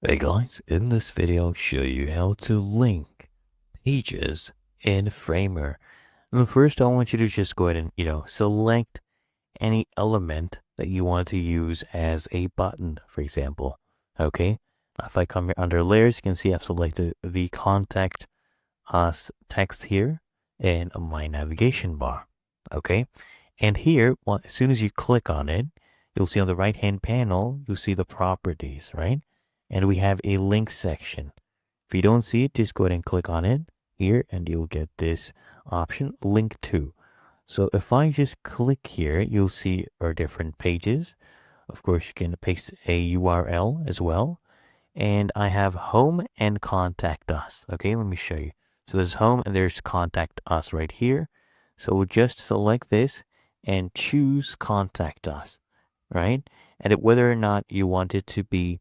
Hey guys, in this video I'll show you how to link pages in Framer. And first I want you to just go ahead and, select any element that you want to use as a button, for example. Okay, if I come here under layers, you can see I've selected the contact us text here in my navigation bar. Okay, and here, as soon as you click on it, you'll see on the right hand panel, you'll see the properties, right? And we have a link section. If you don't see it, just go ahead and click on it here and you'll get this option, link to. So if I just click here, you'll see our different pages. Of course, you can paste a URL as well. And I have home and contact us. Okay, let me show you. So there's home and there's contact us right here. So we'll just select this and choose contact us, right? And whether or not you want it to be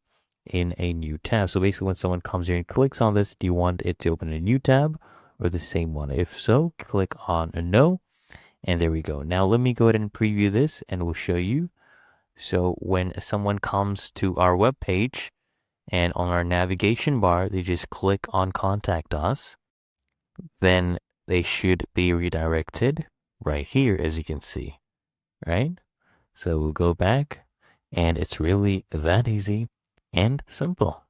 in a new tab. So basically when someone comes here and clicks on this, do you want it to open a new tab or the same one? If so, click on a no. And there we go. Now let me go ahead and preview this and we'll show you. So when someone comes to our web page and on our navigation bar, they just click on contact us, then they should be redirected right here, as you can see, right? So we'll go back and it's really that easy and simple.